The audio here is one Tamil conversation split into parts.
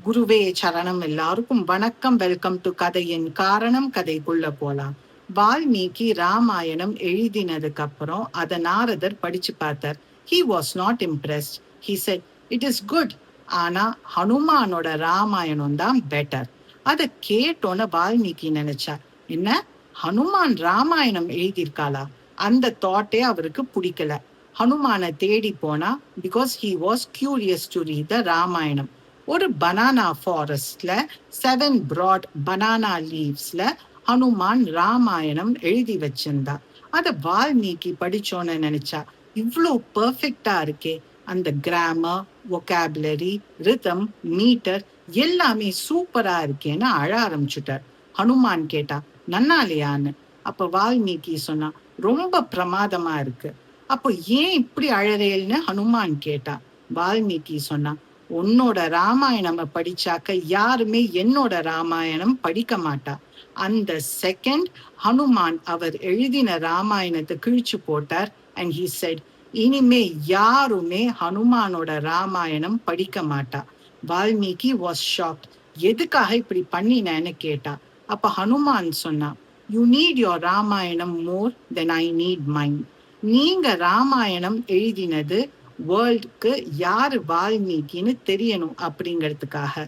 குருவே சரணம். எல்லாருக்கும் வணக்கம். வெல்கம் டு கதையின் காரணம். கதைக்குள்ள போலாம். வால்மீகி ராமாயணம் எழுதினதுக்கு அப்புறம் அதை நாரதர் படிச்சு பார்த்தார். He was not impressed. He said, "It is good. ஆனா ஹனுமானோட ராமாயணம் தான் பெட்டர்." அதை கேட்டோன்னு வால்மீகி நினைச்சா, என்ன ஹனுமான் ராமாயணம் எழுதியிருக்காளா? அந்த தாட்டே அவருக்கு பிடிக்கல. ஹனுமானை தேடி போனா, because he was curious to read the Ramayanam. ஒரு பனானா ஃபாரஸ்ட்ல 7 broad பனானா லீவ்ஸ்ல ஹனுமான் ராமாயணம் எழுதி வச்சிருந்தா. அத வால்மீகி படிச்சோன்னு நினைச்சா, இவ்வளோ பெர்ஃபெக்டா இருக்கே, அந்த கிராமர், வொகாபுலரி, ரிதம், மீட்டர் எல்லாமே சூப்பரா இருக்கேன்னு அழ ஆரம்பிச்சுட்டார். ஹனுமான் கேட்டா, நன்னாலையான்னு. அப்ப வால்மீகி சொன்னா, ரொம்ப பிரமாதமா இருக்கு. அப்போ ஏன் இப்படி அழறேல்னு ஹனுமான் கேட்டா. வால்மீகி சொன்னா, உன்னோட ராமாயணம் படிச்சாக்க யாருமே என்னோட ராமாயணம் படிக்க மாட்டா. அந்த செகண்ட் ஹனுமான் அவர் எழுதின ராமாயணத்தை கிழிச்சு போட்டார். அண்ட் ஹி செட், இனிமே யாருமே ஹனுமானோட ராமாயணம் படிக்க மாட்டா. Valmiki was shocked. எதுக்காக இப்படி பண்ணினேன்னு கேட்டா. அப்ப ஹனுமான் சொன்னா, you need your Ramayanam more than I need mine. நீங்க ராமாயணம் எழுதினது வேர்ல்டுக்கு யாரு வால்மீகின்னு தெரியணும் அப்படிங்கிறதுக்காக.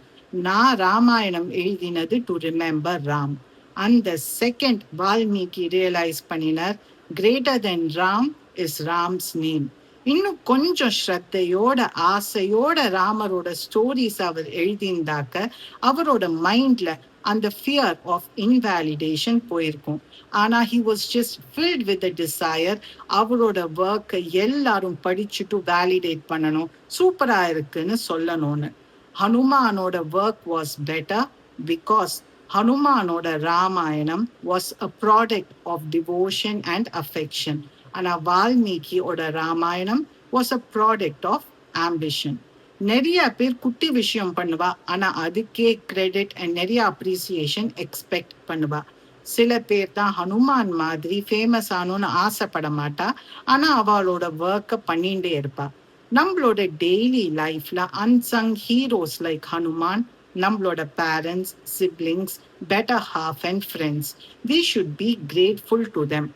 நான் ராமாயணம் எழுதினது டு ரிமெம்பர் ராம். அந்த செகண்ட் வால்மீகி ரியலைஸ் பண்ணினார், greater than Ram is rams name. இன்னும் கொஞ்சம் ஸ்ரத்தையோட ஆசையோட ராமரோட ஸ்டோரிஸ் அவர் எழுதியிருந்தாக்க அவரோட மைண்ட்ல அந்த ஃபியர் ஆஃப் இன்வேலிடேஷன் போயிருக்கும். ஆனா he was just filled with the desire அவரோட ஒர்க்கை எல்லாரும் படிச்சுட்டு வேலிடேட் பண்ணணும், சூப்பரா இருக்குன்னு சொல்லணும்னு. ஹனுமானோட ஒர்க் வாஸ் பெட்டர் பிகாஸ் ஹனுமானோட Ramayanam was a product of devotion and affection. ஆனா வால்மீகியோட Ramayanam was a product of ambition. நிறைய பேர் குட்டி விஷயம் பண்ணுவா, ஆனா அதுக்கே கிரெடிட் அண்ட் நிறைய அப்ரிசியேஷன் எக்ஸ்பெக்ட் பண்ணுவா. சில பேர் தான் ஹனுமான் மாதிரி ஃபேமஸ் ஆனோன்னு ஆசைப்பட மாட்டா, ஆனா அவளோட ஒர்க்கை பண்ணிட்டே இருப்பா. நம்மளோட டெய்லி லைஃப்ல அன்சங் ஹீரோஸ் லைக் ஹனுமான் நம்மளோட parents, siblings, better half and friends. We should be grateful to them.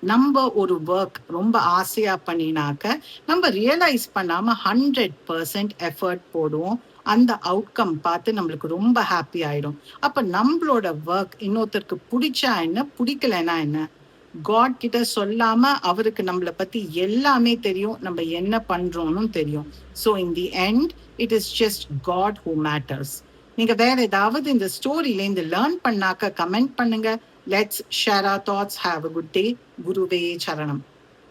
நம்ம ஒரு ஒர்க் ரொம்ப ஆசையா பண்ணினாக்க நம்ம ரியலைஸ் பண்ணாம 100% எஃபர்ட் போடுவோம். அந்த அவுட்கம் பார்த்து நம்மளுக்கு ரொம்ப ஹாப்பி ஆயிடும். அப்ப நம்மளோட ஒர்க் இன்னொருத்தருக்கு பிடிச்சா என்ன, பிடிக்கலன்னா என்ன, காட் கிட்ட சொல்லாம அவருக்கு நம்மளை பத்தி எல்லாமே தெரியும், நம்ம என்ன பண்றோம்னு தெரியும். So in the end it is just got who matters. நீங்க வேற ஏதாவது இந்த ஸ்டோரியில இருந்து லேர்ன் பண்ணாக்க கமெண்ட் பண்ணுங்க. Let's share our thoughts. Have a good day. Guruve Charanam.